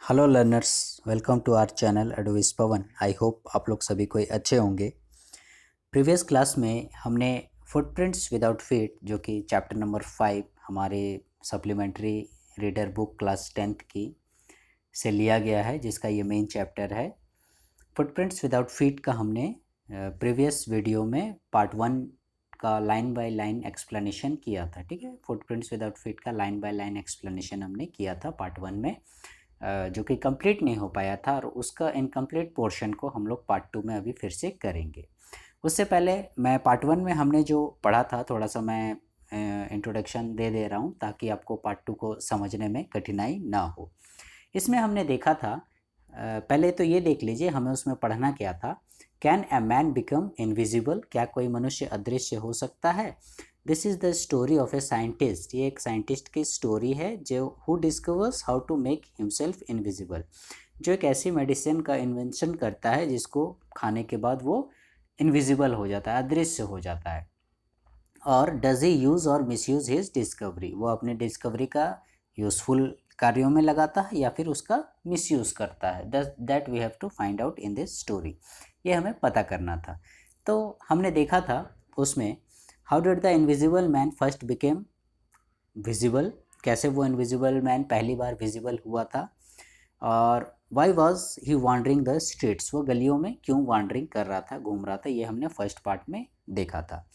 Hello learners, welcome to our channel advice Pawan. I hope आप लोग सभी कोई अच्छे होंगे। प्रीवियस क्लास में हमने फुटप्रिंट्स विदाउट फीट जो कि चैप्टर नंबर 5 हमारे supplementary reader book class 10th की से लिया गया है, जिसका ये मेन चैप्टर है। फुटप्रिंट्स विदाउट फीट का हमने प्रीवियस वीडियो में पार्ट 1 का लाइन बाय लाइन एक्सप्लेनेशन किया था। ठीक है, फुटप्रिंट्स विदाउट फीट का लाइन बाय लाइन एक्सप्लेनेशन हमने किया था पार्ट 1 में, जो कि कंप्लीट नहीं हो पाया था, और उसका इनकम्प्लीट पोर्शन को हम लोग पार्ट 2 में अभी फिर से करेंगे। उससे पहले मैं पार्ट 1 में हमने जो पढ़ा था थोड़ा सा मैं इंट्रोडक्शन दे रहा हूँ, ताकि आपको पार्ट 2 को समझने में कठिनाई ना हो। इसमें हमने देखा था, पहले तो ये देख लीजिए हमें उसमें पढ़ना क्या था। Can a man become invisible, क्या कोई मनुष्य अदृश्य हो सकता है। This is the story of a scientist, ये एक साइंटिस्ट की स्टोरी है जो who discovers how to make himself invisible, जो एक ऐसी मेडिसिन का इन्वेंशन करता है जिसको खाने के बाद वो इनविजिबल हो जाता है, अदृश्य हो जाता है। और डज ही यूज़ और मिसयूज़ हिज डिस्कवरी, वो अपने डिस्कवरी का यूज़फुल कार्यों में लगाता है या फिर उसका मिसयूज़ करता है। That we have to find out in this story, ये हमें पता करना था। तो हमने देखा था उसमें, how did the invisible man first became visible, कैसे वो इनविजिबल मैन पहली बार विजिबल हुआ था। और why was he wandering the streets, वो गलियों में क्यों वॉन्डरिंग कर रहा था, घूम रहा था, ये हमने फर्स्ट पार्ट में देखा था।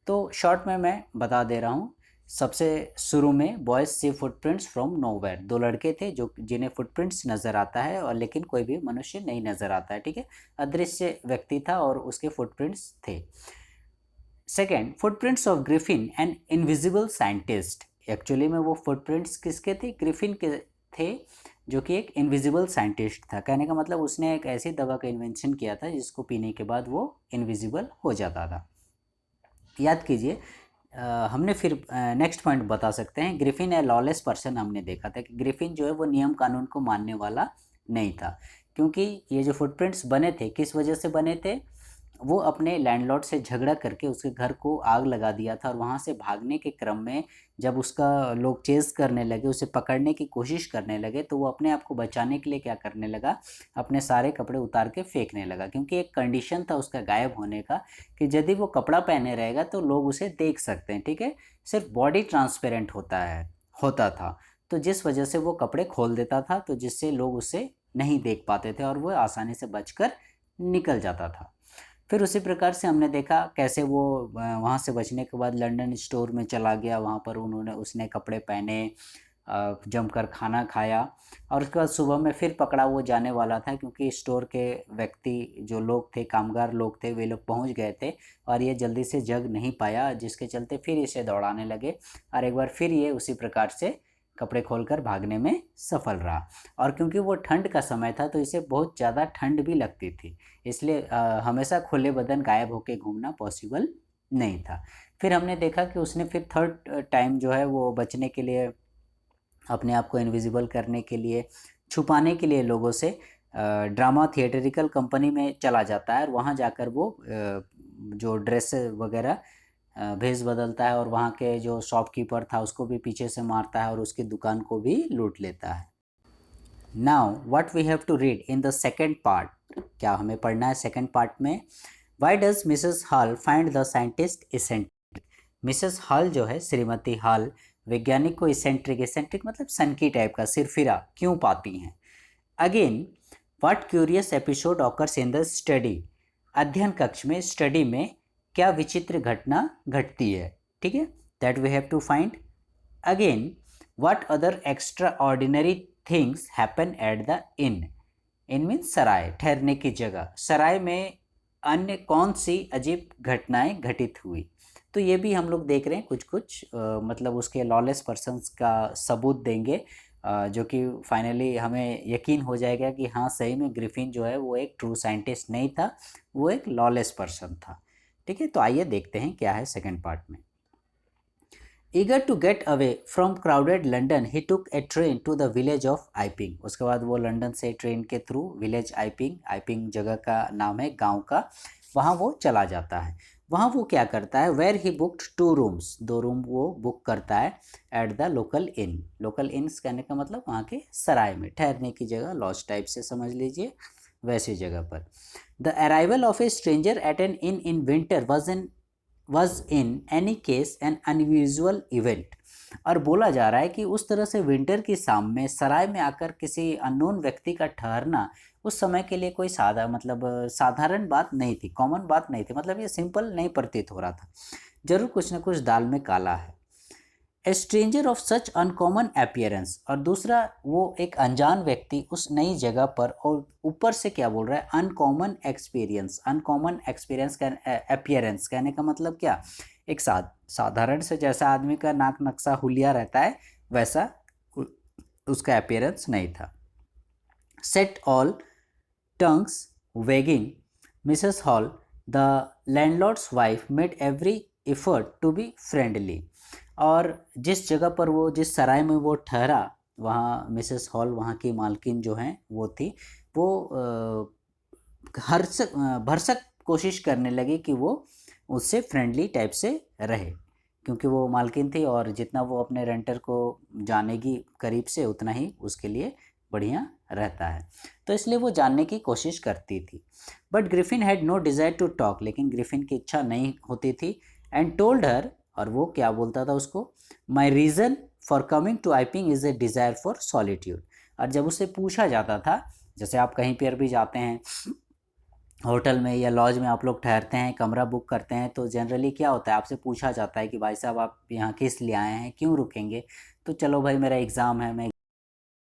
तो शॉर्ट में मैं बता दे रहा हूँ। सबसे शुरू में boys see footprints from nowhere, दो लड़के थे जो जिन्हें फुटप्रिंट्स नज़र आता है, और लेकिन कोई भी मनुष्य नहीं नज़र आता है। ठीक है, अदृश्य व्यक्ति था और उसके फुटप्रिंट्स थे। Second, footprints of Griffin and invisible scientist, actually में वो फुटप्रिंट्स किसके थे, ग्रिफिन के थे, जो कि एक इनविजिबल साइंटिस्ट था। कहने का मतलब उसने एक ऐसी दवा का इन्वेंशन किया था जिसको पीने के बाद वो इनविजिबल हो जाता था। याद कीजिए, हमने फिर नेक्स्ट पॉइंट बता सकते हैं, ग्रिफिन ए लॉलेस पर्सन, हमने देखा था कि ग्रिफिन जो है वो नियम कानून को मानने वाला नहीं था, क्योंकि ये जो फुटप्रिंट्स बने थे किस वजह से बने थे, वो अपने लैंडलॉर्ड से झगड़ा करके उसके घर को आग लगा दिया था, और वहाँ से भागने के क्रम में जब उसका लोग चेज़ करने लगे, उसे पकड़ने की कोशिश करने लगे, तो वो अपने आप को बचाने के लिए क्या करने लगा, अपने सारे कपड़े उतार के फेंकने लगा, क्योंकि एक कंडीशन था उसका गायब होने का कि यदि वो कपड़ा पहने रहेगा तो लोग उसे देख सकते हैं। ठीक है, सिर्फ बॉडी ट्रांसपेरेंट होता था, तो जिस वजह से वो कपड़े खोल देता था, तो जिससे लोग उसे नहीं देख पाते थे और वो आसानी से बचकर निकल जाता था। फिर उसी प्रकार से हमने देखा कैसे वो वहाँ से बचने के बाद लंदन स्टोर में चला गया, वहाँ पर उसने कपड़े पहने, जमकर खाना खाया, और उसके बाद सुबह में फिर पकड़ा वो जाने वाला था, क्योंकि स्टोर के व्यक्ति जो लोग थे, कामगार लोग थे, वे लोग पहुँच गए थे और ये जल्दी से जग नहीं पाया, जिसके चलते फिर इसे दौड़ाने लगे, और एक बार फिर ये उसी प्रकार से कपड़े खोलकर भागने में सफल रहा। और क्योंकि वो ठंड का समय था तो इसे बहुत ज़्यादा ठंड भी लगती थी, इसलिए हमेशा खुले बदन गायब होकर घूमना पॉसिबल नहीं था। फिर हमने देखा कि उसने फिर थर्ड टाइम जो है वो बचने के लिए, अपने आप को इनविजिबल करने के लिए, छुपाने के लिए लोगों से ड्रामा थिएटरिकल कंपनी में चला जाता है, और वहाँ जाकर वो जो ड्रेस वगैरह भेस बदलता है, और वहाँ के जो शॉपकीपर था उसको भी पीछे से मारता है और उसकी दुकान को भी लूट लेता है। Now what we have to read in the second part, क्या हमें पढ़ना है सेकेंड पार्ट में। Why does Mrs Hall find the scientist eccentric, Mrs Hall जो है, श्रीमती हॉल, वैज्ञानिक को इसेंट्रिक, इसेंट्रिक मतलब सनकी टाइप का, सिरफिरा क्यों पाती हैं। Again, what curious episode occurs in the study, अध्ययन कक्ष में, स्टडी में क्या विचित्र घटना घटती है। ठीक है, that we have to find. Again, what other extraordinary things happen at the inn, inn means सराय, ठहरने की जगह, सराय में अन्य कौन सी अजीब घटनाएं घटित हुई। तो ये भी हम लोग देख रहे हैं कुछ कुछ, मतलब उसके लॉलेस पर्सन्स का सबूत देंगे, जो कि फाइनली हमें यकीन हो जाएगा कि हाँ सही में ग्रिफिन जो है वो एक ट्रू साइंटिस्ट नहीं था, वो एक लॉलेस पर्सन था। ठीक है, तो आइए देखते हैं क्या है सेकेंड पार्ट में। Eager to get away from crowded London, he took a train to the village of Iping. उसके बाद वो लंदन से ट्रेन के थ्रू विलेज आइपिंग, आइपिंग जगह का नाम है, गांव का, वहाँ वो चला जाता है। वहाँ वो क्या करता है, where he booked 2 rooms, 2 room वो बुक करता है at the local inn. Local inns कहने का मतलब वहाँ के सराय में, ठहरने की जगह, लॉज टाइप से समझ लीजिए, वैसी जगह पर। The arrival of a stranger at an inn winter was in any case an unusual event. और बोला जा रहा है कि उस तरह से विंटर की शाम में सराय में आकर किसी अननोन व्यक्ति का ठहरना उस समय के लिए कोई साधारण बात नहीं थी, कॉमन बात नहीं थी, मतलब ये सिंपल नहीं प्रतीत हो रहा था, जरूर कुछ न कुछ दाल में काला है। ए stranger of such uncommon appearance, और दूसरा वो एक अनजान व्यक्ति उस नई जगह पर, और ऊपर से क्या बोल रहा है, अनकॉमन एक्सपीरियंस। अनकॉमन एक्सपीरियंस का अपीयरेंस कहने का मतलब क्या, एक साधारण से जैसा आदमी का नाक नक्शा हुलिया रहता है वैसा उसका अपीयरेंस नहीं था। Set all tongues wagging Mrs Hall the landlord's wife made every effort to be friendly. और जिस जगह पर वो, जिस सराय में वो ठहरा, वहाँ मिसेस हॉल, वहाँ की मालकिन जो हैं वो थी, वो भरसक कोशिश करने लगी कि वो उससे फ्रेंडली टाइप से रहे, क्योंकि वो मालकिन थी और जितना वो अपने रेंटर को जानेगी करीब से उतना ही उसके लिए बढ़िया रहता है, तो इसलिए वो जानने की कोशिश करती थी। But Griffin had no desire to talk, लेकिन ग्रिफिन की इच्छा नहीं होती थी। एंड टोल्ड हर, और वो क्या बोलता था उसको, my reason for coming to Iping is a desire for solitude. और जब उससे पूछा जाता था, जैसे आप कहीं पर भी जाते हैं, होटल में या लॉज में आप लोग ठहरते हैं, कमरा बुक करते हैं, तो जनरली क्या होता है, आपसे पूछा जाता है कि भाई साहब आप यहाँ किस लिए आए हैं, क्यों रुकेंगे, तो चलो भाई मेरा एग्ज़ाम है, मैं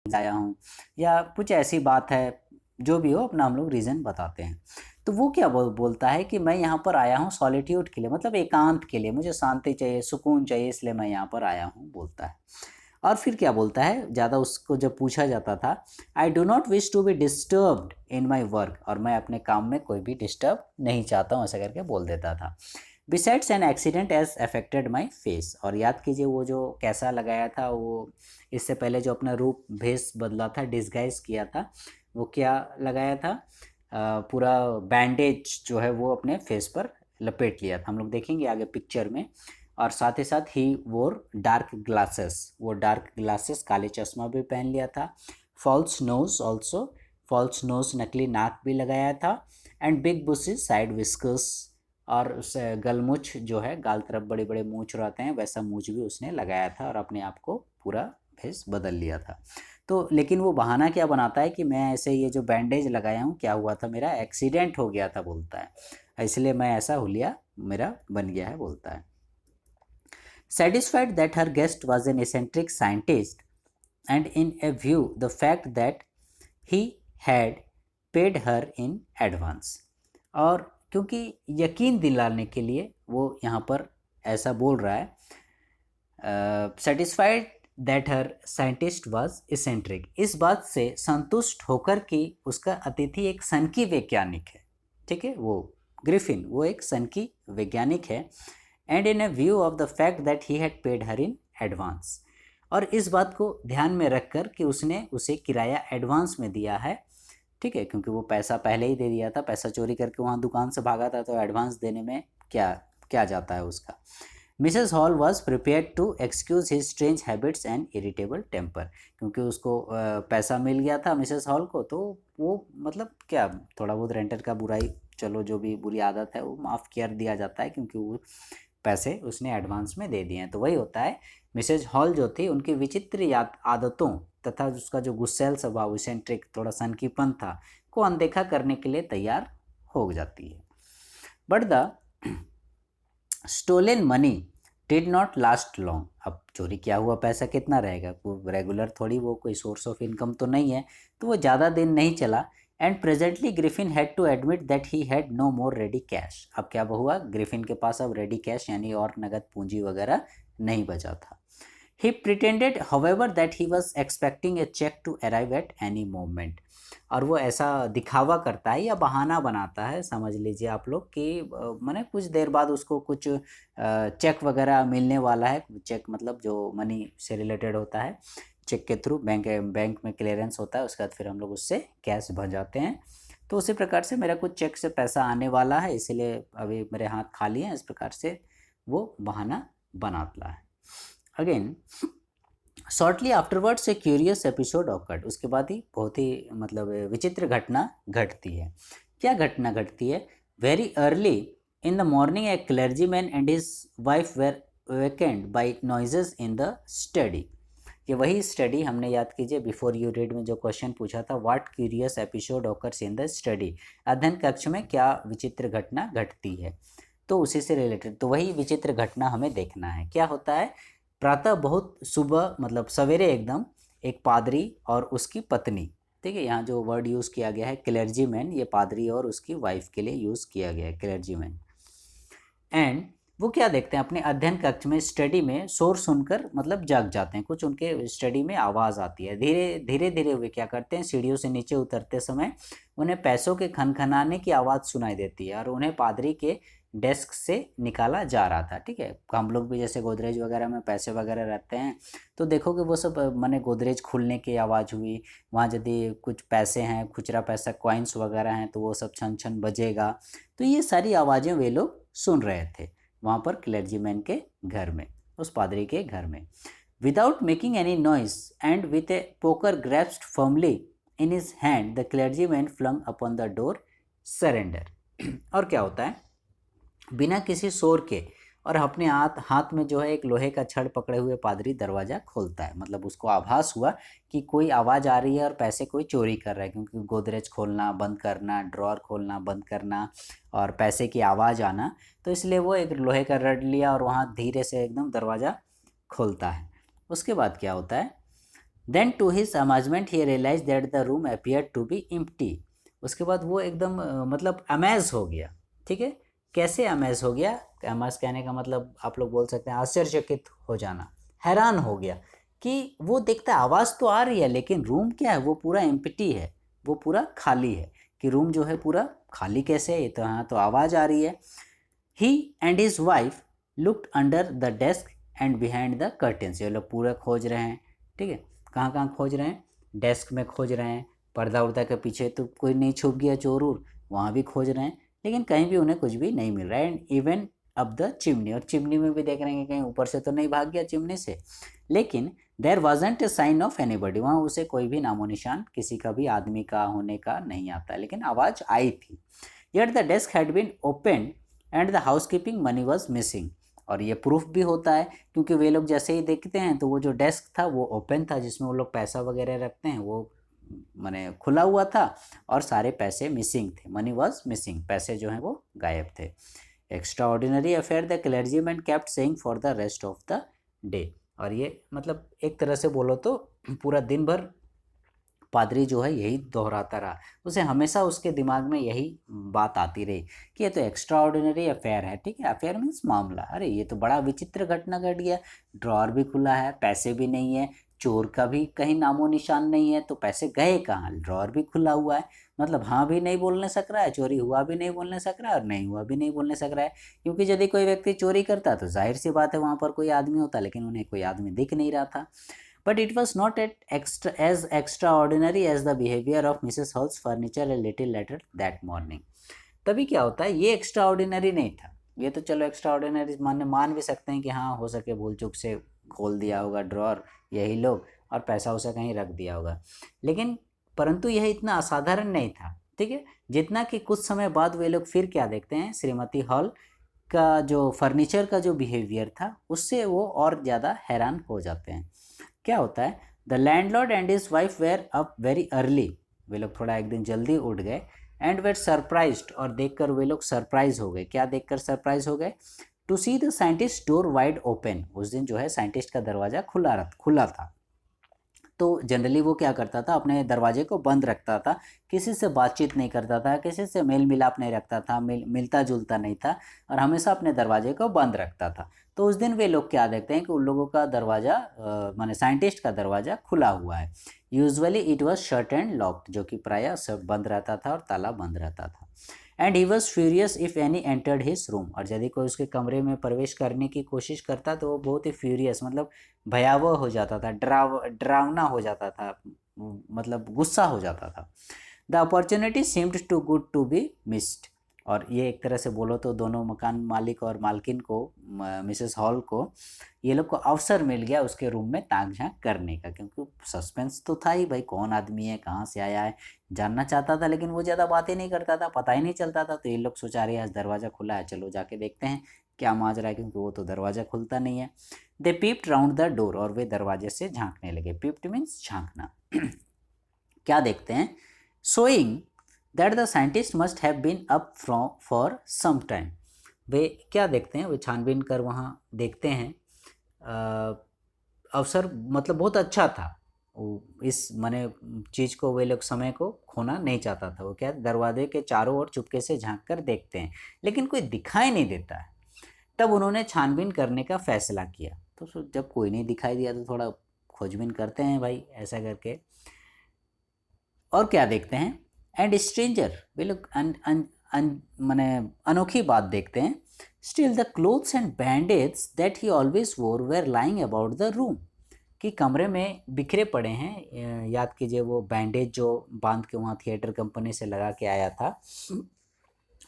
आया हूँ, या कुछ ऐसी बात है, जो भी हो अपना हम लोग रीज़न बताते हैं। तो वो क्या बोलता है कि मैं यहाँ पर आया हूँ सॉलिट्यूड के लिए, मतलब एकांत के लिए, मुझे शांति चाहिए, सुकून चाहिए, इसलिए मैं यहाँ पर आया हूँ, बोलता है। और फिर क्या बोलता है, ज़्यादा उसको जब पूछा जाता था, I do not wish to be disturbed in my work, और मैं अपने काम में कोई भी डिस्टर्ब नहीं चाहता हूँ, ऐसा करके बोल देता था। Besides an accident has affected my face, और याद कीजिए वो जो कैसा लगाया था, वो इससे पहले जो अपना रूप भेष बदला था, डिस्गाइज किया था, वो क्या लगाया था, पूरा बैंडेज जो है वो अपने फेस पर लपेट लिया था, हम लोग देखेंगे आगे पिक्चर में। और साथ ही साथ ही वोर डार्क ग्लासेस, वो डार्क ग्लासेस, काले चश्मा भी पहन लिया था। False nose also, false nose नकली नाक भी लगाया था। And big bushes side whiskers, और उस गलमुछ जो है, गाल तरफ बड़े बड़े मूछ रहते हैं, वैसा मूछ भी उसने लगाया था और अपने आप को पूरा भेष बदल लिया था। तो लेकिन वो बहाना क्या बनाता है कि मैं ऐसे ये जो बैंडेज लगाया हूँ, क्या हुआ था, मेरा एक्सीडेंट हो गया था, बोलता है, इसलिए मैं ऐसा हुलिया मेरा बन गया है, बोलता है। Satisfied that her guest was an eccentric scientist, and in a view the fact that he had paid her in advance, और क्योंकि यकीन दिलाने के लिए वो यहाँ पर ऐसा बोल रहा है, satisfied that her scientist was eccentric, इस बात से संतुष्ट होकर कि उसका अतिथि एक सनकी वैज्ञानिक है, ठीक है, वो ग्रिफिन वो एक सनकी वैज्ञानिक है। And in A view of the fact that he had paid her in advance, और इस बात को ध्यान में रखकर कि उसने उसे किराया एडवांस में दिया है, ठीक है, क्योंकि वो पैसा पहले ही दे दिया था, पैसा चोरी करके वहाँ दुकान से भागा था, तो एडवांस देने में क्या क्या जाता है उसका। Mrs Hall was prepare to excuse his strange habits and irritable temper, क्योंकि उसको पैसा मिल गया था मिसेस हॉल को, तो वो मतलब क्या, थोड़ा बहुत रेंटर का बुराई, चलो जो भी बुरी आदत है वो माफ़ कर दिया जाता है, क्योंकि वो पैसे उसने एडवांस में दे दिए हैं। तो वही होता है, मिसेज हॉल जो थी उनकी विचित्र आदतों तथा उसका जो गुस्सैल स्वभाव, इसेंट्रिक, थोड़ा सनकीपन था, को अनदेखा करने के लिए तैयार हो जाती है। But the stolen money did not last long, अब चोरी किया हुआ पैसा कितना रहेगा, वो रेगुलर थोड़ी, वो कोई सोर्स ऑफ इनकम तो नहीं है, तो वो ज़्यादा दिन नहीं चला। And presently Griffin had to admit that he had no more ready cash, अब क्या हुआ, ग्रिफिन के पास अब रेडी कैश यानी और नगद पूंजी वगैरह नहीं बचा था। He pretended however that he was expecting a cheque to arrive at any moment, और वो ऐसा दिखावा करता है या बहाना बनाता है, समझ लीजिए आप लोग, कि माने कुछ देर बाद उसको कुछ चेक वगैरह मिलने वाला है, चेक मतलब जो मनी से रिलेटेड होता है, चेक के थ्रू बैंक में क्लियरेंस होता है, उसके बाद फिर हम लोग उससे कैश भर जाते हैं, तो उसी प्रकार से मेरा कुछ चेक से पैसा आने वाला है, इसीलिए अभी मेरे हाथ खाली हैं, इस प्रकार से वो बहाना बनाता है। अगेन शॉर्टली आफ्टरवर्ड्स ए क्यूरियस एपिसोड ऑकर्ड, उसके बाद ही बहुत ही मतलब विचित्र घटना घटती है। क्या घटना घटती है? Very early in the morning a clergyman and his wife were wakened by noises in the study. ये वही स्टडी हमने याद कीजिए बिफोर यू रीड में जो क्वेश्चन पूछा था, what curious episode occurs in the study, अध्ययन कक्ष में क्या विचित्र घटना घटती है, तो उसी से रिलेटेड तो वही विचित्र घटना हमें देखना है। क्या होता है? प्रातः बहुत सुबह मतलब सवेरे एकदम एक पादरी और उसकी पत्नी, ठीक है, यहाँ जो वर्ड यूज़ किया गया है क्लर्जीमैन, ये पादरी और उसकी वाइफ के लिए यूज़ किया गया है क्लर्जीमैन। एंड वो क्या देखते हैं अपने अध्ययन कक्ष में स्टडी में शोर सुनकर मतलब जाग जाते हैं, कुछ उनके स्टडी में आवाज़ आती है। धीरे धीरे धीरे वे क्या करते हैं, सीढ़ियों से नीचे उतरते समय उन्हें पैसों के खनखनाने की आवाज़ सुनाई देती है और उन्हें पादरी के डेस्क से निकाला जा रहा था। ठीक है, हम लोग भी जैसे गोदरेज वगैरह में पैसे वगैरह रहते हैं तो देखोगे वो सब माने गोदरेज खुलने की आवाज़ हुई, वहाँ यदि कुछ पैसे हैं, खुचरा पैसा कॉइन्स वगैरह हैं तो वो सब छन छन बजेगा। तो ये सारी आवाज़ें वे लोग सुन रहे थे वहाँ पर क्लर्जीमैन के घर में, उस पादरी के घर में। Without making any noise and with a poker grasped firmly in his hand the clergyman flung upon the door surrender. और क्या होता है, बिना किसी शोर के और अपने हाथ में जो है एक लोहे का छड़ पकड़े हुए पादरी दरवाज़ा खोलता है। मतलब उसको आभास हुआ कि कोई आवाज़ आ रही है और पैसे कोई चोरी कर रहा है, क्योंकि गोदरेज खोलना बंद करना, ड्रॉर खोलना बंद करना और पैसे की आवाज़ आना, तो इसलिए वो एक लोहे का रड लिया और वहाँ धीरे से एकदम दरवाज़ा खोलता है। उसके बाद क्या होता है, then to his amazement he realise that the room appear to be empty. उसके बाद वो एकदम मतलब अमेज हो गया। ठीक है, कैसे अमेज हो गया? अमेज कहने का मतलब आप लोग बोल सकते हैं आश्चर्यचकित हो जाना, हैरान हो गया कि वो देखता है आवाज़ तो आ रही है लेकिन रूम क्या है, वो पूरा एम्प्टी है, वो पूरा खाली है। कि रूम जो है पूरा खाली कैसे है, ये तो यहाँ तो आवाज़ आ रही है। He and his wife looked under the desk and behind the curtains. ये लोग पूरा खोज रहे हैं। ठीक है, कहाँ कहाँ खोज रहे हैं? डेस्क में खोज रहे हैं, पर्दा उर्दा के पीछे तो कोई नहीं छुप गया चोर उर, वहाँ भी खोज रहे हैं, लेकिन कहीं भी उन्हें कुछ भी नहीं मिल रहा है। एंड इवन अब द चिमनी, और चिमनी में भी देख रहे हैं कि कहीं ऊपर से तो नहीं भाग गया चिमनी से, लेकिन there wasn't a sign of anybody, वहाँ उसे कोई भी नामो निशान किसी का भी आदमी का होने का नहीं आता, लेकिन आवाज़ आई थी। Yet the desk had been open and the housekeeping money was missing. और ये प्रूफ भी होता है क्योंकि वे लोग जैसे ही देखते हैं तो वो जो डेस्क था वो ओपन था, जिसमें वो लोग पैसा वगैरह रखते हैं, वो माने खुला हुआ था और सारे पैसे मिसिंग थे। मनी वॉज मिसिंग, पैसे जो हैं वो गायब थे। Extra ordinary affair the clergyman kept saying for the rest of the day. और ये मतलब एक तरह से बोलो तो पूरा दिन भर पादरी जो है यही दोहराता रहा, उसे हमेशा उसके दिमाग में यही बात आती रही कि ये तो एक्स्ट्रा ऑर्डिनरी अफेयर है। ठीक है, अफेयर मीन्स मामला, अरे ये तो बड़ा विचित्र घटना घट गया, ड्रॉर भी खुला है, पैसे भी नहीं है, चोर का भी कहीं नामो निशान नहीं है, तो पैसे गए कहाँ? ड्रॉर भी खुला हुआ है, मतलब हाँ भी नहीं बोलने सक रहा है, चोरी हुआ भी नहीं बोलने सक रहा है और नहीं हुआ भी नहीं बोलने सक रहा है। क्योंकि यदि कोई व्यक्ति चोरी करता तो जाहिर सी बात है वहाँ पर कोई आदमी होता, लेकिन उन्हें कोई आदमी दिख नहीं रहा था। But it was not as extraordinary as the behavior of Mrs. Hall's furniture a little later that morning. तभी क्या होता है, ये एक्स्ट्रा ऑर्डिनरी नहीं था। ये तो चलो एक्स्ट्रा ऑर्डिनरी मान भी सकते हैं कि हाँ हो सके भूल चूक से खोल दिया होगा ड्रॉर यही लोग और पैसा उसे कहीं रख दिया होगा, लेकिन परंतु यह इतना असाधारण नहीं था। ठीक है, जितना कि कुछ समय बाद वे लोग फिर क्या देखते हैं, श्रीमती हॉल का जो फर्नीचर का जो बिहेवियर था उससे वो और ज़्यादा हैरान हो जाते हैं। क्या होता है, the landlord and his wife were up very early, वे लोग थोड़ा एक दिन जल्दी उठ गए, एंड वेर सरप्राइज्ड, और देखकर वे लोग सरप्राइज हो गए। क्या देखकर सरप्राइज हो गए? To see the scientist door wide open, उस दिन जो है साइंटिस्ट का दरवाज़ा खुला था। तो जनरली वो क्या करता था, अपने दरवाजे को बंद रखता था, किसी से बातचीत नहीं करता था, किसी से मेल मिलाप नहीं रखता था, मिलता जुलता नहीं था और हमेशा अपने दरवाजे को बंद रखता था। तो उस दिन वे लोग क्या देखते हैं कि उन लोगों का दरवाज़ा माने साइंटिस्ट का दरवाज़ा खुला हुआ है। Usually it was shut and locked, जो कि प्रायः सब बंद रहता था और ताला बंद रहता था। And he was furious if any entered his room, और यदि कोई उसके कमरे में प्रवेश करने की कोशिश करता तो वो बहुत ही फ्यूरियस मतलब भयावह हो जाता था, डरावना हो जाता था, मतलब गुस्सा हो जाता था। The opportunity seemed too good to be missed. और ये एक तरह से बोलो तो दोनों मकान मालिक और मालकिन को, मिसेस हॉल को, ये लोग को अवसर मिल गया उसके रूम में ताक झांक करने का, क्योंकि सस्पेंस तो था ही भाई, कौन आदमी है, कहाँ से आया है, जानना चाहता था, लेकिन वो ज़्यादा बातें नहीं करता था, पता ही नहीं चलता था। तो ये लोग सोचा रहे आज दरवाज़ा खुला है, चलो जाके देखते हैं क्या माजरा है, क्योंकि वो तो दरवाज़ा खुलता नहीं है। They peeped round the door, और वे दरवाजे से झांकने लगे। पीप्ड मीन्स झांकना। क्या देखते हैं? Showing that the scientist must have been up from for some time. वे क्या देखते हैं? वे छानबीन कर वहाँ देखते हैं। अवसर मतलब बहुत अच्छा था, इस माने चीज़ को वे लोग समय को खोना नहीं चाहता था। वो क्या, दरवाजे के चारों ओर चुपके से झांक कर देखते हैं, लेकिन कोई दिखाई नहीं देता है। तब उन्होंने छानबीन करने का फैसला किया। तो जब कोई नहीं दिखाई दिया तो थोड़ा खोजबीन करते हैं भाई, ऐसा करके। और क्या देखते हैं? एंड स्ट्रेंजर, वे लोग माने अनोखी बात देखते हैं। Still the clothes and bandage that he always wore were lying about the room, कि कमरे में बिखरे पड़े हैं। याद कीजिए वो बैंडेज जो बांध के वहाँ थिएटर कंपनी से लगा के आया था,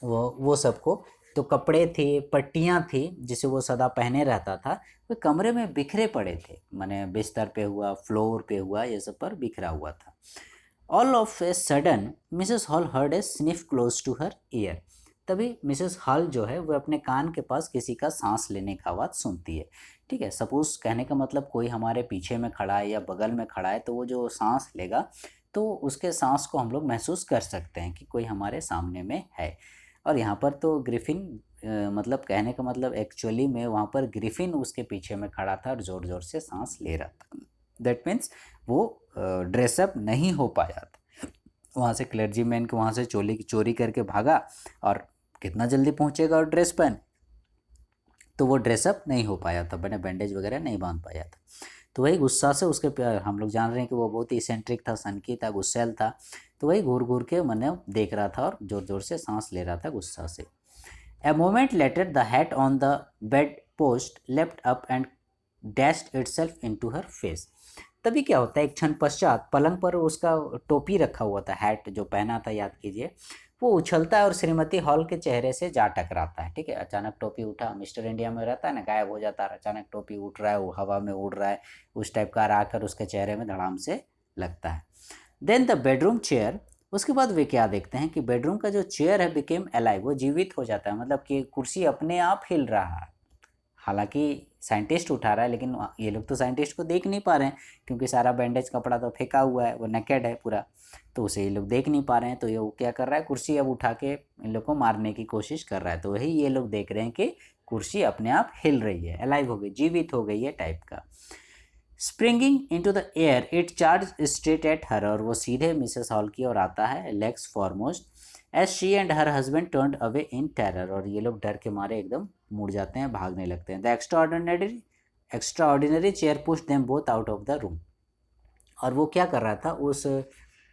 वो सबको, तो कपड़े थे, पट्टियाँ थी जिसे वो सदा पहने रहता था, वे कमरे में बिखरे पड़े थे, माने बिस्तर पे हुआ, फ्लोर पे हुआ, ये सब पर बिखरा हुआ था। All of a sudden Mrs Hall heard a sniff close to her ear. तभी मिसेस हॉल जो है वो अपने कान के पास किसी का सांस लेने का आवाज़ सुनती है। ठीक है, सपोज कहने का मतलब कोई हमारे पीछे में खड़ा है या बगल में खड़ा है, तो वो जो सांस लेगा तो उसके सांस को हम लोग महसूस कर सकते हैं कि कोई हमारे सामने में है। और यहाँ पर तो ग्रिफिन, मतलब कहने का मतलब एक्चुअली में वहाँ पर ग्रिफिन उसके पीछे में खड़ा था और ज़ोर ज़ोर से सांस ले रहा था। दैट मीन्स वो ड्रेसअप नहीं हो पाया था। वहाँ से क्लर्जीमैन को वहाँ से चोरी करके भागा, और कितना जल्दी पहुँचेगा और ड्रेस पहन, तो वो ड्रेसअप नहीं हो पाया था, मैंने बैंडेज वगैरह नहीं बांध पाया था। तो वही गुस्सा से उसके हम लोग जान रहे हैं कि वो बहुत ही इसेंट्रिक था, सनकी था, गुस्सैल था। तो वही घूर घूर के मैंने देख रहा था और ज़ोर ज़ोर से सांस ले रहा था गुस्सा से। A moment later, the hat on the bed post leapt up and dashed itself into her face. तभी क्या होता है, एक क्षण पश्चात पलंग पर उसका टोपी रखा हुआ था, हैट जो पहना था, याद कीजिए, वो उछलता है और श्रीमती हॉल के चेहरे से जा टकराता है। ठीक है, अचानक टोपी उठा, मिस्टर इंडिया में रहता है ना, गायब हो जाता है, अचानक टोपी उठ रहा है, वो हवा में उड़ रहा है, उस टाइप का आकर उसके चेहरे में धड़ाम से लगता है। देन द बेडरूम चेयर, उसके बाद वे क्या देखते हैं कि बेडरूम का जो चेयर है बिकेम अलाइव, वो जीवित हो जाता है, मतलब कि कुर्सी अपने आप हिल रहा है। हालांकि साइंटिस्ट उठा रहा है, लेकिन ये लोग तो साइंटिस्ट को देख नहीं पा रहे हैं, क्योंकि सारा बैंडेज कपड़ा तो फेंका हुआ है, वो नेकेड है पूरा, तो उसे ये लोग देख नहीं पा रहे हैं। तो ये वो क्या कर रहा है, कुर्सी अब उठा के इन लोग को मारने की कोशिश कर रहा है। तो वही ये लोग देख रहे हैं कि कुर्सी अपने आप हिल रही है, अलाइव हो गई, जीवित हो गई है टाइप का। Springing into the air it charge straight at her, और वो सीधे मिसेस हॉल की ओर आता है, legs foremost, as she and her husband turned away in terror, और ये लोग डर के मारे एकदम मुड़ जाते हैं, भागने लगते हैं। The extra ordinary chair push them both out of the room, और वो क्या कर रहा था, उस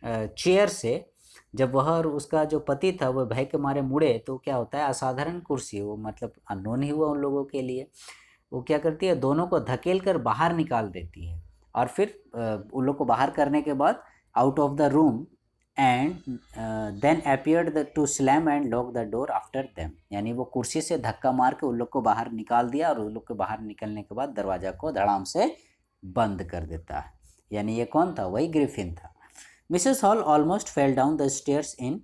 चेयर से जब वह और उसका जो पति था वो भय के मारे मुड़े, तो क्या होता है, असाधारण कुर्सी, वो मतलब अननोन ही हुआ उन लोगों के लिए, वो क्या करती है, दोनों को धकेल कर बाहर निकाल देती है, और फिर उन लोग को बाहर करने के बाद out of the room, and then appeared to slam and lock the door after them, यानी वो कुर्सी से धक्का मार के उन लोग को बाहर निकाल दिया, और उन लोग को बाहर निकलने के बाद दरवाज़ा को धड़ाम से बंद कर देता है। यानी ये कौन था, वही ग्रिफिन था। Mrs Hall almost fell down the stairs in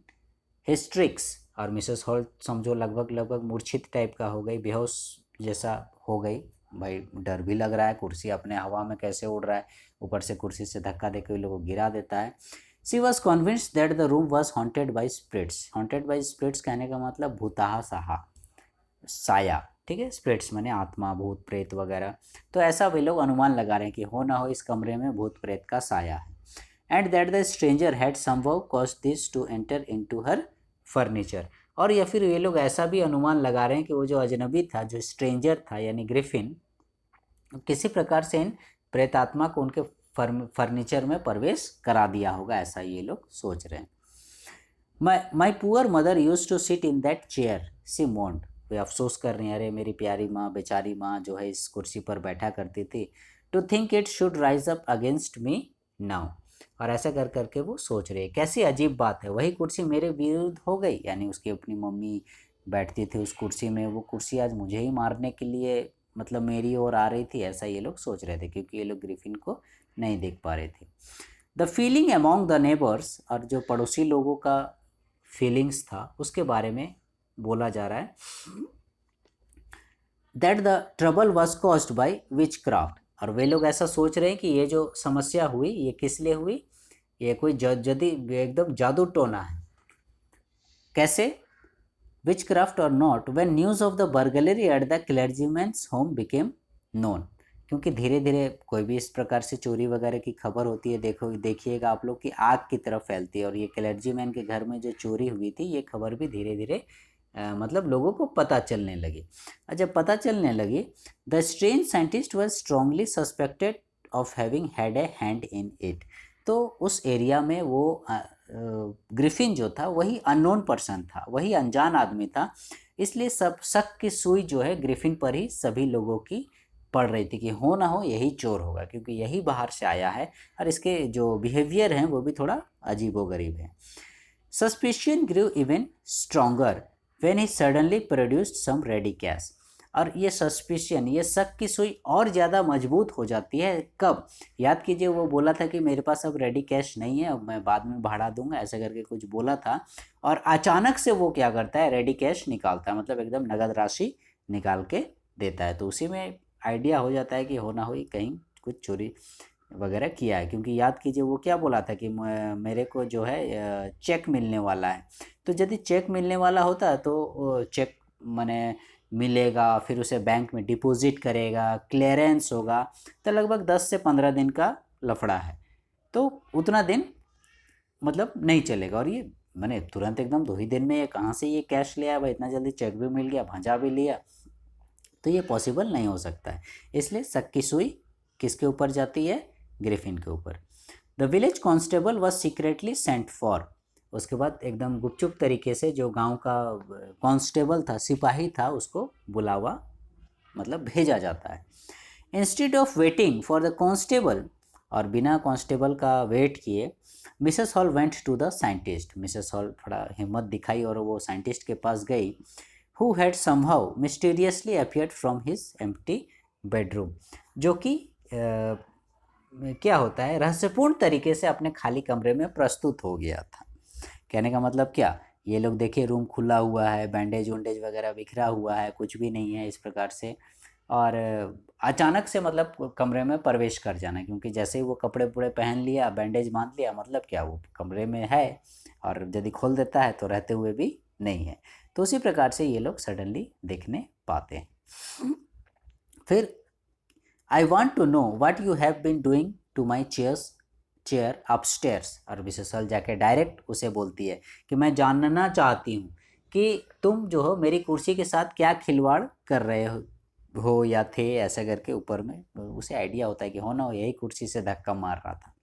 hysterics, और मिसेस हॉल समझो लगभग मूर्छित टाइप का हो गई, बेहोश जैसा हो गई। भाई डर भी लग रहा है, कुर्सी अपने हवा में कैसे उड़ रहा है, ऊपर से कुर्सी से धक्का देकर लोगों को गिरा देता है। She was convinced that the room was haunted by spirits. Haunted by spirits कहने का मतलब भूताहा साहा, साया। ठीक है, स्पिरिट्स माने आत्मा, भूत प्रेत वगैरह। तो ऐसा वे लोग अनुमान लगा रहे हैं कि हो ना हो इस कमरे में भूत प्रेत का साया है। And that the stranger had somehow caused this to enter into her furniture, और या फिर ये लोग ऐसा भी अनुमान लगा रहे हैं कि वो जो अजनबी था, जो स्ट्रेंजर था यानी ग्रिफिन, किसी प्रकार से इन प्रेतात्मा को उनके फर्नीचर में प्रवेश करा दिया होगा, ऐसा ये लोग सोच रहे हैं। My poor mother used to sit in that chair, she moaned, वे अफसोस कर रही हैं, अरे मेरी प्यारी माँ, बेचारी माँ जो है इस कुर्सी पर बैठा करती थी। To think it should rise up against me now, और ऐसा कर करके वो सोच रही है, कैसी अजीब बात है, वही कुर्सी मेरे विरुद्ध हो गई, यानी उसकी अपनी मम्मी बैठती थी उस कुर्सी में, वो कुर्सी आज मुझे ही मारने के लिए मतलब मेरी ओर आ रही थी, ऐसा ये लोग सोच रहे थे, क्योंकि ये लोग ग्रिफिन को नहीं देख पा रहे थे। The feeling among the neighbours, और जो पड़ोसी लोगों का फीलिंग्स था उसके बारे में बोला जा रहा है, that the trouble was caused by which craft, और वे लोग ऐसा सोच रहे हैं कि ये जो समस्या हुई ये किस लिए हुई, ये कोई जदी एकदम जादू टोना है। कैसे? Witchcraft or not, when news of the burglary at the clergyman's home became known, क्योंकि धीरे धीरे कोई भी इस प्रकार से चोरी वगैरह की खबर होती है, देखिएगा आप लोग कि आग की तरफ फैलती है, और ये क्लर्जीमैन के घर में जो चोरी हुई थी ये खबर भी धीरे धीरे मतलब लोगों को पता चलने लगी। और जब पता चलने लगी, the strange scientist was strongly suspected of having had a hand in it, तो उस एरिया में वो ग्रिफिन जो था वही अननोन पर्सन था, वही अनजान आदमी था, इसलिए सब शक की सुई जो है ग्रिफिन पर ही सभी लोगों की पड़ रही थी कि हो ना हो यही चोर होगा, क्योंकि यही बाहर से आया है और इसके जो बिहेवियर हैं वो भी थोड़ा अजीबोगरीब है। Suspicion grew even stronger when he suddenly produced some ready cash, और ये सस्पिशियन, ये शक की सुई और ज़्यादा मजबूत हो जाती है कब? याद कीजिए वो बोला था कि मेरे पास अब रेडी कैश नहीं है, अब मैं बाद में भाड़ा दूंगा, ऐसा करके कुछ बोला था, और अचानक से वो क्या करता है, रेडी कैश निकालता है, मतलब एकदम नगद राशि निकाल के देता है। तो उसी में आइडिया हो जाता है कि हो ना हो कहीं कुछ चोरी वगैरह किया है, क्योंकि याद कीजिए वो क्या बोला था कि मेरे को जो है चेक मिलने वाला है, तो यदि चेक मिलने वाला होता तो चेक माने मिलेगा, फिर उसे बैंक में डिपॉजिट करेगा, क्लियरेंस होगा, तो लगभग 10 से 15 दिन का लफड़ा है, तो उतना दिन मतलब नहीं चलेगा। और ये मैंने तुरंत एकदम 2 ही दिन में ये कहाँ से ये कैश ले आया भाई, इतना जल्दी चेक भी मिल गया, भंजा भी लिया, तो ये पॉसिबल नहीं हो सकता है। इसलिए शक की सुई किसके ऊपर जाती है? ग्रिफिन के ऊपर। The village constable was secretly sent for, उसके बाद एकदम गुपचुप तरीके से जो गांव का कांस्टेबल था, सिपाही था, उसको बुलावा मतलब भेजा जाता है। Instead of waiting for the constable, और बिना कांस्टेबल का वेट किए, Mrs Hall went to the scientist, Mrs Hall थोड़ा हिम्मत दिखाई और वो साइंटिस्ट के पास गई, who had somehow mysteriously appeared from his empty bedroom, जो कि क्या होता है, रहस्यपूर्ण तरीके से अपने खाली कमरे में प्रस्तुत हो गया था। कहने का मतलब क्या, ये लोग देखिए रूम खुला हुआ है, बैंडेज वैंडेज वगैरह बिखरा हुआ है, कुछ भी नहीं है इस प्रकार से, और अचानक से मतलब कमरे में प्रवेश कर जाना, क्योंकि जैसे ही वो कपड़े पूरे पहन लिया, बैंडेज बांध लिया, मतलब क्या वो कमरे में है, और यदि खोल देता है तो रहते हुए भी नहीं है, तो उसी प्रकार से ये लोग सडनली देखने पाते हैं। फिर I want to know what you have been doing to my chair upstairs, और विशेषल जाके डायरेक्ट उसे बोलती है कि मैं जानना चाहती हूँ कि तुम जो हो मेरी कुर्सी के साथ क्या खिलवाड़ कर रहे हो या थे, ऐसा करके ऊपर में उसे आइडिया होता है कि हो ना हो यही कुर्सी से धक्का मार रहा था।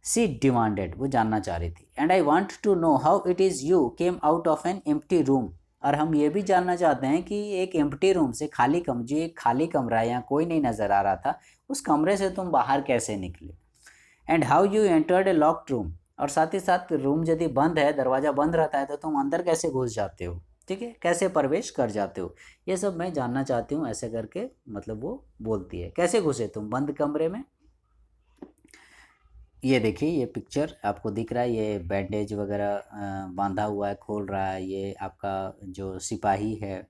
सी डिमांडेड, वो जानना चाह रही थी, and I want to know how it is you came out of an empty room, और हम ये भी जानना चाहते हैं कि एक एम्प्टी रूम से, खाली जो एक खाली कमरा यहाँ कोई नहीं नज़र आ रहा था, उस कमरे से तुम बाहर कैसे निकले, and how you entered A locked room, और साथ ही साथ रूम यदि बंद है, दरवाज़ा बंद रहता है, तो तुम अंदर कैसे घुस जाते हो, ठीक है, कैसे प्रवेश कर जाते हो, ये सब मैं जानना चाहती हूँ, ऐसे करके मतलब वो बोलती है। कैसे घुसे तुम बंद कमरे में? ये देखिए ये पिक्चर आपको दिख रहा है, ये बैंडेज वगैरह बांधा हुआ है, खोल रहा है, ये आपका जो सिपाही है,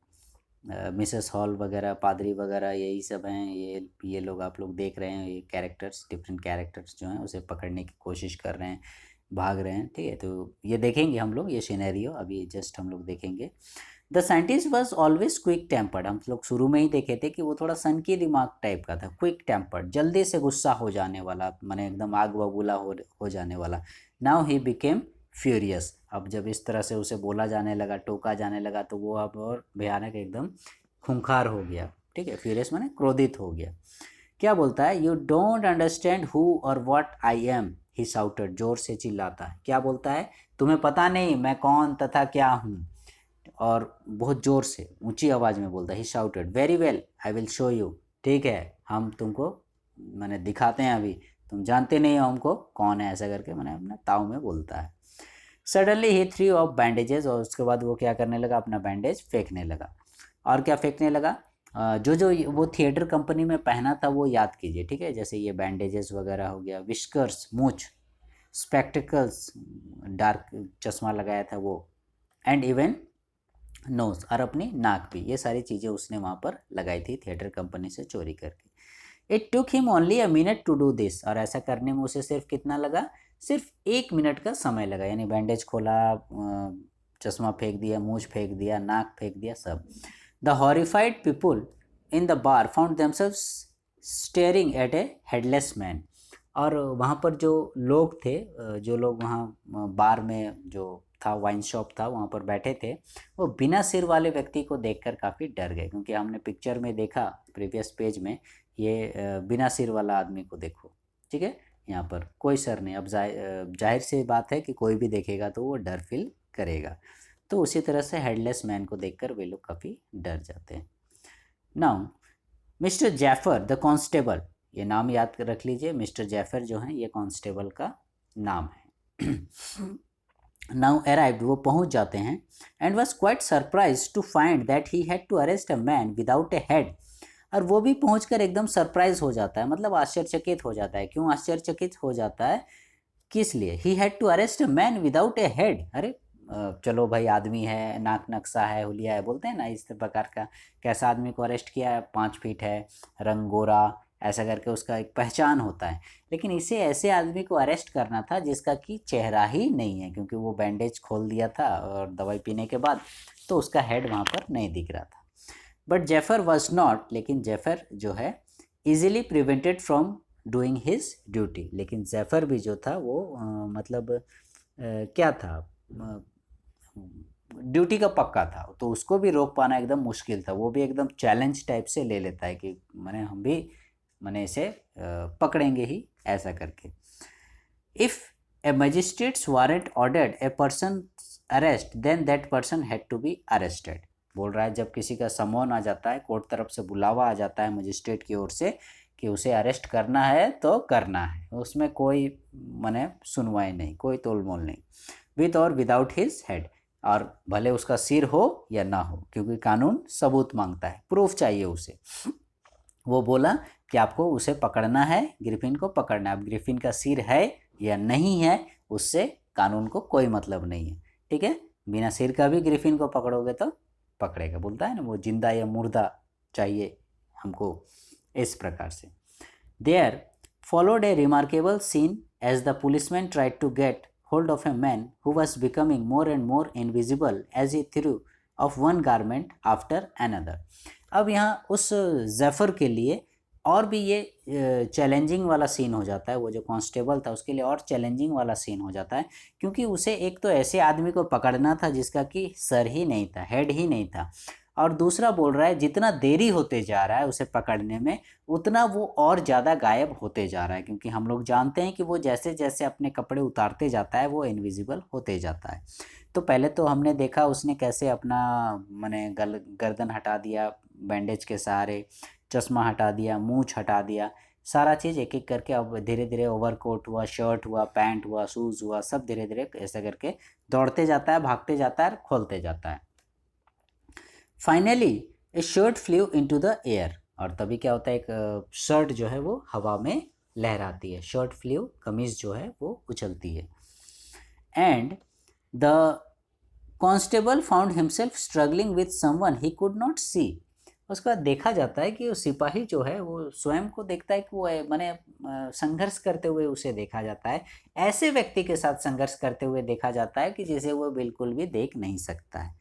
मिसेस हॉल वगैरह, पादरी वगैरह, यही सब हैं, ये लोग आप लोग देख रहे हैं, ये कैरेक्टर्स, डिफरेंट कैरेक्टर्स जो हैं उसे पकड़ने की कोशिश कर रहे हैं, भाग रहे हैं, ठीक है, तो ये देखेंगे हम लोग, ये सिनेरियो अभी जस्ट हम लोग देखेंगे। The scientist was always quick tempered, हम लोग शुरू में ही देखे थे कि वो थोड़ा सनकी दिमाग टाइप का था, क्विक टेम्पर्ड, जल्दी से गुस्सा हो जाने वाला, माने एकदम आग बबूला हो जाने वाला। नाउ ही बिकेम फ्यूरियस, अब जब इस तरह से उसे बोला जाने लगा, टोका जाने लगा, तो वो अब और भयानक एकदम खूंखार हो गया, ठीक है, फ्यूरियस माने क्रोधित हो गया। क्या बोलता है, यू डोंट अंडरस्टैंड हु और what I am, he shouted, जोर से चिल्लाता है, क्या बोलता है, तुम्हें पता नहीं मैं कौन तथा क्या हूँ, और बहुत ज़ोर से ऊंची आवाज़ में बोलता है, he shouted, very well I will show you, ठीक है हम तुमको मैंने दिखाते हैं, अभी तुम जानते नहीं हो हमको कौन है, ऐसा करके मैंने अपना ताऊ में बोलता है। Suddenly he three of bandages, और उसके बाद वो क्या करने लगा, अपना बैंडेज फेंकने लगा। और क्या फेंकने लगा, जो जो वो थिएटर कंपनी में पहना था वो याद कीजिए, ठीक है। जैसे ये बैंडेजेस वगैरह हो गया, विस्कर्स मूछ, स्पेक्टिकल्स डार्क चश्मा लगाया था वो, एंड इवन नोज, और अपनी नाक भी, ये सारी चीज़ें उसने वहाँ पर लगाई थी थिएटर कंपनी से चोरी करके। It took him only a minute to do this, और ऐसा करने में उसे सिर्फ कितना लगा, सिर्फ 1 मिनट का समय लगा। यानी बैंडेज खोला, चश्मा फेंक दिया, मूछ फेंक दिया, नाक फेंक दिया, सब। The horrified people in the bar found themselves staring at A headless man, और वहाँ पर जो लोग थे, जो लोग वहाँ बार में जो था, वाइन शॉप था, वहाँ पर बैठे थे, वो बिना सिर वाले व्यक्ति को देखकर काफ़ी डर गए, क्योंकि हमने पिक्चर में देखा प्रीवियस पेज में, ये बिना सिर वाला आदमी को देखो, ठीक है। यहाँ पर कोई सर नहीं। अब जाहिर सी बात है कि कोई भी देखेगा तो वो डर फील करेगा। तो उसी तरह से हेडलेस मैन को देखकर वे लोग काफ़ी डर जाते हैं। Now mister Jaffer the constable, ये नाम याद रख लीजिए, मिस्टर जैफर जो है ये कांस्टेबल का नाम है। नाउ अराइव्ड, वो पहुंच जाते हैं, and was quite surprise to find that he had to arrest a man without a head, और वो भी पहुंचकर एकदम सरप्राइज हो जाता है, मतलब आश्चर्यचकित हो जाता है। क्यों आश्चर्यचकित हो जाता है, किस लिए? He had to arrest a man without a head, अरे चलो भाई, आदमी है, नाक नक्शा है, हुलिया है, बोलते हैं ना इस प्रकार का, कैसा आदमी को अरेस्ट किया है, 5 फीट है, रंग गोरा, ऐसा करके उसका एक पहचान होता है। लेकिन इसे ऐसे आदमी को अरेस्ट करना था जिसका कि चेहरा ही नहीं है, क्योंकि वो बैंडेज खोल दिया था और दवाई पीने के बाद, तो उसका हेड वहाँ पर नहीं दिख रहा था। बट जेफर वॉज नॉट, लेकिन जेफर जो है easily prevented from doing his duty, लेकिन जेफर भी जो था वो मतलब क्या था, ड्यूटी का पक्का था, तो उसको भी रोक पाना एकदम मुश्किल था। वो भी एकदम चैलेंज टाइप से ले लेता है कि मैंने हम भी मैंने इसे पकड़ेंगे ही, ऐसा करके। If a magistrate's warrant ordered a person arrest, then that person had to be arrested. बोल रहा है जब किसी का समन आ जाता है, कोर्ट तरफ से बुलावा आ जाता है मजिस्ट्रेट की ओर से कि उसे अरेस्ट करना है तो करना है, उसमें कोई माने सुनवाई नहीं, कोई तोल मोल नहीं, विद और विदाउट हिज हेड, और भले उसका सिर हो या ना हो, क्योंकि कानून सबूत मांगता है, प्रूफ चाहिए उसे। वो बोला कि आपको उसे पकड़ना है, ग्रिफिन को पकड़ना है। अब ग्रिफिन का सिर है या नहीं है, उससे कानून को कोई मतलब नहीं है, ठीक है। बिना सिर का भी ग्रिफिन को पकड़ोगे तो पकड़ेगा, बोलता है ना वो, जिंदा या मुर्दा चाहिए हमको, इस प्रकार से। There followed a remarkable scene as the policeman tried to get hold of a man who was becoming more and more invisible as he threw of one garment after another। अब यहाँ उस जैफर के लिए और भी ये चैलेंजिंग वाला scene हो जाता है, वो जो कांस्टेबल था उसके लिए और चैलेंजिंग वाला सीन हो जाता है, क्योंकि उसे एक तो ऐसे आदमी को पकड़ना था जिसका कि सर ही नहीं था, हेड ही नहीं था, और दूसरा बोल रहा है जितना देरी होते जा रहा है उसे पकड़ने में, उतना वो और ज़्यादा गायब होते जा रहा है, क्योंकि हम लोग जानते हैं कि वो जैसे जैसे अपने कपड़े उतारते जाता है वो इनविजिबल होते जाता है। तो पहले तो हमने देखा उसने कैसे अपना माने गर्दन हटा दिया बैंडेज के सहारे, चश्मा हटा दिया, मूंछ हटा दिया, सारा चीज़ एक एक करके। अब धीरे धीरे ओवरकोट हुआ, शर्ट हुआ, पैंट हुआ, शूज़ हुआ, सब धीरे धीरे ऐसा करके दौड़ते जाता है, भागते जाता है, खोलते जाता है। Finally A shirt flu into the air, और तभी क्या होता है, एक शर्ट जो है वो हवा में लहराती है, शर्ट फ्लू, कमीज जो है वो उछलती है। And the constable found himself struggling with someone he could not see. उसके बाद देखा जाता है कि वो सिपाही जो है वो स्वयं को देखता है कि वो माने संघर्ष करते हुए उसे देखा जाता है, ऐसे व्यक्ति के साथ संघर्ष करते हुए देखा जाता है कि जिसे वो बिल्कुल भी देख नहीं सकता है,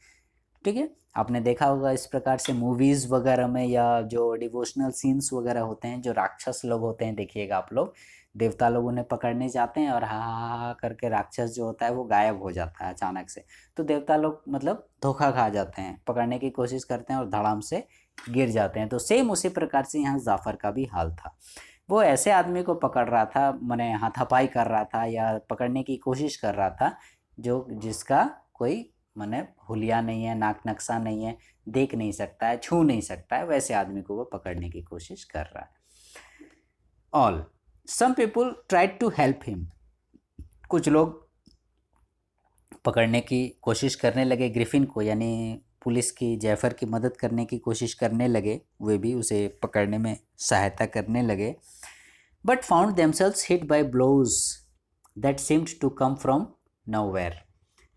ठीक है। आपने देखा होगा इस प्रकार से मूवीज़ वगैरह में, या जो डिवोशनल सीन्स वगैरह होते हैं, जो राक्षस लोग होते हैं, देखिएगा आप लोग, देवता लोग उन्हें पकड़ने जाते हैं और हा हा हा करके राक्षस जो होता है वो गायब हो जाता है अचानक से, तो देवता लोग मतलब धोखा खा जाते हैं, पकड़ने की कोशिश करते हैं और धड़ाम से गिर जाते हैं। तो सेम उसी प्रकार से यहाँ जाफ़र का भी हाल था, वो ऐसे आदमी को पकड़ रहा था, माने हाथापाई कर रहा था या पकड़ने की कोशिश कर रहा था, जो जिसका कोई माने हुलिया नहीं है, नाक नक्शा नहीं है, देख नहीं सकता है, छू नहीं सकता है, वैसे आदमी को वो पकड़ने की कोशिश कर रहा है। All some people tried to help him, कुछ लोग पकड़ने की कोशिश करने लगे ग्रिफिन को, यानी पुलिस की जेफर की मदद करने की कोशिश करने लगे, वे भी उसे पकड़ने में सहायता करने लगे। But found themselves hit by blows that seemed to come from nowhere.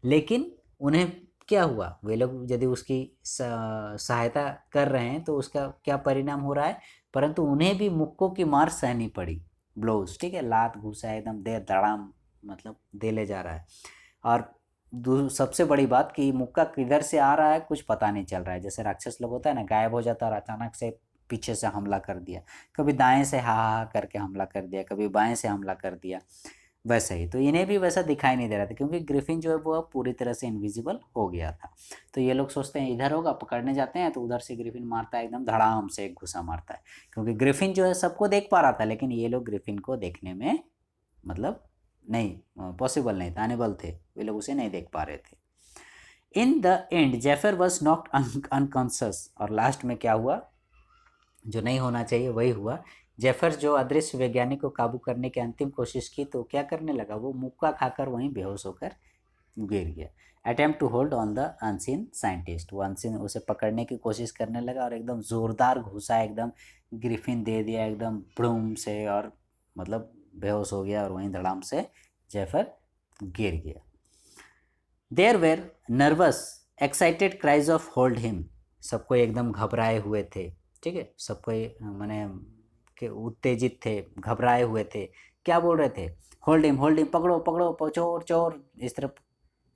लेकिन उन्हें क्या हुआ, वे लोग यदि उसकी सहायता कर रहे हैं तो उसका क्या परिणाम हो रहा है, परंतु उन्हें भी मुक्कों की मार सहनी पड़ी। ब्लोज, ठीक है, लात घूसा एकदम दे धड़ाम, मतलब दे ले जा रहा है। और सबसे बड़ी बात कि मुक्का किधर से आ रहा है कुछ पता नहीं चल रहा है। जैसे राक्षस लोग होता है ना, गायब हो जाता है और अचानक से पीछे से हमला कर दिया, कभी दाएं से हा हा करके हमला कर दिया, कभी बाएं से हमला कर दिया, वैसे ही। तो इन्हें भी वैसा दिखाई नहीं दे रहा था क्योंकि ग्रिफिन जो है वो अब पूरी तरह से इनविजिबल हो गया था। तो ये लोग सोचते हैं इधर होगा, पकड़ने जाते हैं तो उधर से ग्रिफिन मारता है, एकदम धड़ाम से एक घुसा मारता है, क्योंकि ग्रिफिन जो है सबको देख पा रहा था, लेकिन ये लोग ग्रिफिन को देखने में मतलब नहीं पॉसिबल नहीं था, अनेबल थे, वे लोग उसे नहीं देख पा रहे थे। In the end Jaffers was knocked unconscious, और लास्ट में क्या हुआ, जो नहीं होना चाहिए वही हुआ। जेफर जो अदृश्य वैज्ञानिक को काबू करने की अंतिम कोशिश की तो क्या करने लगा, वो मुक्का खाकर वहीं बेहोश होकर गिर गया। Attempt to hold on the unseen scientist, वो अनसीन उसे पकड़ने की कोशिश करने लगा और एकदम ज़ोरदार घुसा एकदम ग्रिफिन दे दिया एकदम ब्रूम से, और मतलब बेहोश हो गया और वहीं धड़ाम से जेफर गिर गया। There were nervous excited cries of hold him, सबको एकदम घबराए हुए थे, ठीक है, सबको माने के उत्तेजित थे, घबराए हुए थे। क्या बोल रहे थे, होल्ड हिम, पकड़ो पकड़ो, चोर चोर, इस तरह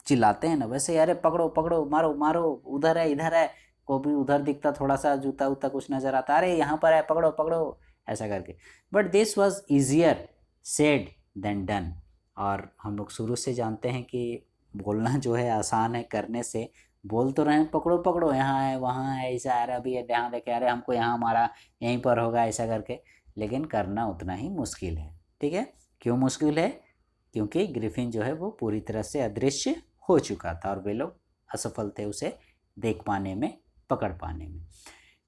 चिल्लाते हैं ना, वैसे अरे पकड़ो पकड़ो, मारो मारो, उधर है इधर है, को भी उधर दिखता थोड़ा सा जूता उता कुछ नज़र आता, अरे यहाँ पर है, पकड़ो पकड़ो, ऐसा करके। But this was easier said than done, और हम लोग शुरू से जानते हैं कि बोलना जो है आसान है करने से। बोल तो रहे हैं पकड़ो पकड़ो, यहाँ है वहाँ है, ऐसा आ रहा, अभी यहाँ देखे, अरे हमको यहाँ मारा, यहीं पर होगा, ऐसा करके, लेकिन करना उतना ही मुश्किल है, ठीक है। क्यों मुश्किल है, क्योंकि ग्रिफिन जो है वो पूरी तरह से अदृश्य हो चुका था और वे लोग असफल थे उसे देख पाने में, पकड़ पाने में।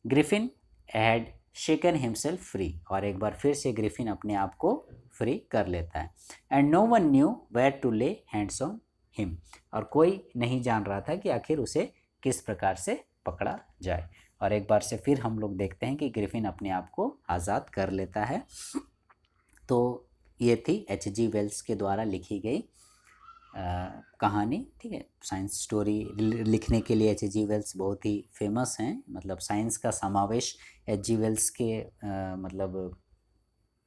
Griffin had shaken himself free, और एक बार फिर से ग्रिफिन अपने आप को फ्री कर लेता है। And no one knew where to lay hands on him, और कोई नहीं जान रहा था कि आखिर उसे किस प्रकार से पकड़ा जाए। और एक बार से फिर हम लोग देखते हैं कि ग्रिफिन अपने आप को आज़ाद कर लेता है। तो ये थी H.G. वेल्स के द्वारा लिखी गई कहानी, ठीक है। साइंस स्टोरी लिखने के लिए H.G. वेल्स बहुत ही फेमस हैं, मतलब साइंस का समावेश H.G. वेल्स के मतलब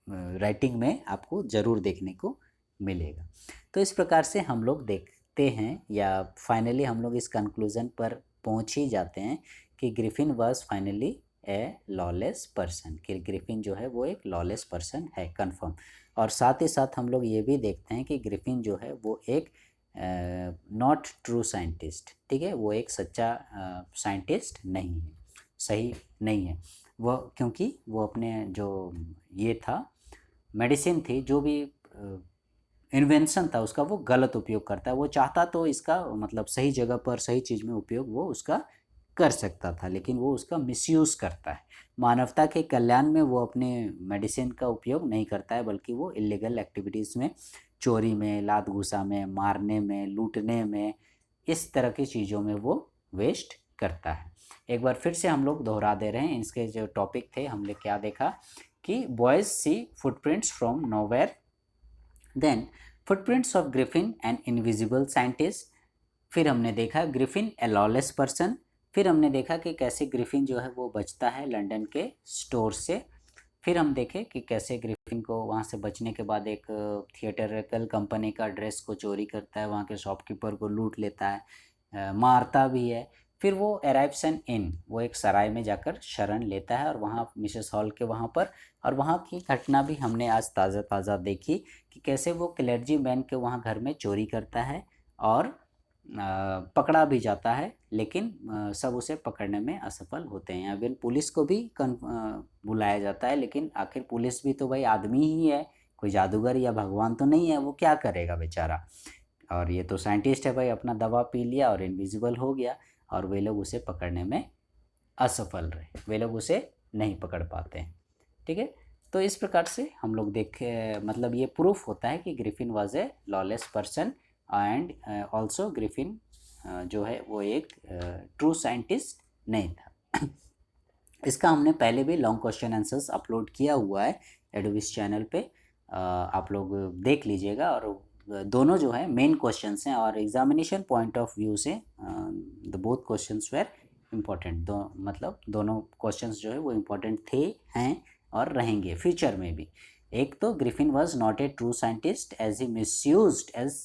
राइटिंग में आपको ज़रूर देखने को मिलेगा। तो इस प्रकार से हम लोग देखते हैं, या फाइनली हम लोग इस कंक्लूज़न पर पहुंच ही जाते हैं कि Griffin was finally A lawless person, कि ग्रिफिन जो है वो एक लॉलेस पर्सन है, कंफर्म। और साथ ही साथ हम लोग ये भी देखते हैं कि ग्रिफिन जो है वो एक नॉट ट्रू साइंटिस्ट, ठीक है, वो एक सच्चा साइंटिस्ट नहीं है, सही नहीं है वो, क्योंकि वो अपने जो ये था मेडिसिन थी, जो भी इन्वेंशन था उसका, वो गलत उपयोग करता है। वो चाहता तो इसका मतलब सही जगह पर सही चीज़ में उपयोग वो उसका कर सकता था, लेकिन वो उसका मिसयूज़ करता है। मानवता के कल्याण में वो अपने मेडिसिन का उपयोग नहीं करता है, बल्कि वो इलीगल एक्टिविटीज़ में, चोरी में, लात घूसा में, मारने में, लूटने में, इस तरह की चीज़ों में वो वेस्ट करता है। एक बार फिर से हम लोग दोहरा दे रहे हैं, इसके जो टॉपिक थे हमने क्या देखा कि boys see footprints from nowhere, then footprints of Griffin and invisible scientist, फिर हमने देखा ग्रिफिन ए लॉलेस पर्सन, फिर हमने देखा कि कैसे ग्रिफिन जो है वो बचता है लंदन के स्टोर से, फिर हम देखे कि कैसे ग्रिफिन को वहाँ से बचने के बाद एक थिएटरिकल कंपनी का ड्रेस को चोरी करता है, वहाँ के शॉपकीपर को लूट लेता है, मारता भी है। फिर वो अराइव्स एन इन, वो एक सराय में जाकर शरण लेता है और वहाँ मिसेस हॉल के वहाँ पर, और वहाँ की घटना भी हमने आज ताज़ा ताज़ा देखी कि कैसे वो क्लर्जी मैन के वहाँ घर में चोरी करता है और पकड़ा भी जाता है, लेकिन सब उसे पकड़ने में असफल होते हैं। अभी पुलिस को भी बुलाया जाता है, लेकिन आखिर पुलिस भी तो भाई आदमी ही है, कोई जादूगर या भगवान तो नहीं है, वो क्या करेगा बेचारा। और ये तो साइंटिस्ट है भाई, अपना दवा पी लिया और इनविजिबल हो गया, और वे लोग उसे पकड़ने में असफल रहे, वे लोग उसे नहीं पकड़ पाते हैं, ठीक है। तो इस प्रकार से हम लोग देखे, मतलब ये प्रूफ होता है कि Griffin was a lawless person and also Griffin जो है वो एक ट्रू साइंटिस्ट नहीं था। इसका हमने पहले भी लॉन्ग क्वेश्चन आंसर्स अपलोड किया हुआ है एडोबिस चैनल पे, आप लोग देख लीजिएगा। और दोनों जो है मेन क्वेश्चंस हैं और एग्जामिनेशन पॉइंट ऑफ व्यू से the both questions were important, मतलब दोनों क्वेश्चंस जो है वो इम्पॉर्टेंट थे, हैं और रहेंगे फ्यूचर में भी। एक तो Griffin was not a true scientist as he misused as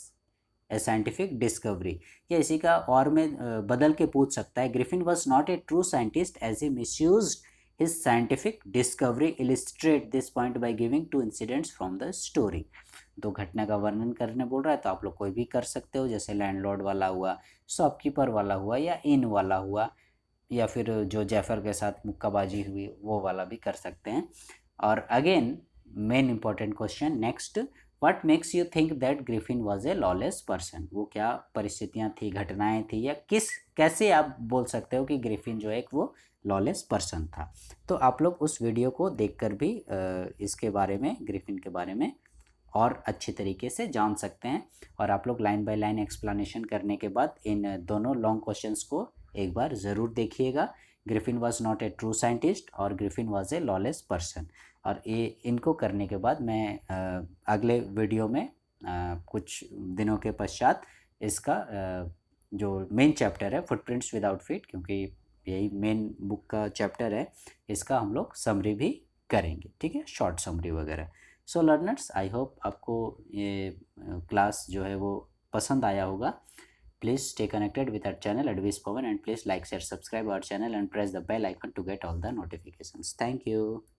a scientific discovery, या इसी का और में बदल के पूछ सकता है, Griffin was not a true scientist as he misused his scientific discovery, illustrate this point by giving two incidents from the story. तो घटना का वर्णन करने बोल रहा है तो आप लोग कोई भी कर सकते हो, जैसे लैंडलॉर्ड वाला हुआ, शॉपकीपर वाला हुआ, या इन वाला हुआ, या फिर जो जैफर के साथ मुक्काबाजी हुई वो वाला भी कर सकते हैं। और again main important question next, what makes you think that Griffin was a lawless person, वो क्या परिस्थितियां थी, घटनाएं थी, या कैसे आप बोल सकते हो कि ग्रिफिन जो है एक वो लॉलेस पर्सन था। तो आप लोग उस वीडियो को देखकर भी इसके बारे में, ग्रिफिन के बारे में और अच्छे तरीके से जान सकते हैं। और आप लोग लाइन बाय लाइन एक्सप्लेनेशन करने के बाद इन दोनों लॉन्ग क्वेश्चंस को एक बार ज़रूर देखिएगा, Griffin was not a true scientist और Griffin was a lawless person. और ये इनको करने के बाद मैं अगले वीडियो में कुछ दिनों के पश्चात इसका जो मेन चैप्टर है फुटप्रिंट्स विदाउट फीट, क्योंकि यही मेन बुक का चैप्टर है, इसका हम लोग समरी भी करेंगे, ठीक है, शॉर्ट समरी वगैरह। सो लर्नर्स, आई होप आपको ये क्लास जो है वो पसंद आया होगा। Please stay connected with our channel Advice Pawan, and please like, share, subscribe our channel and press the bell icon to get all the notifications. Thank you.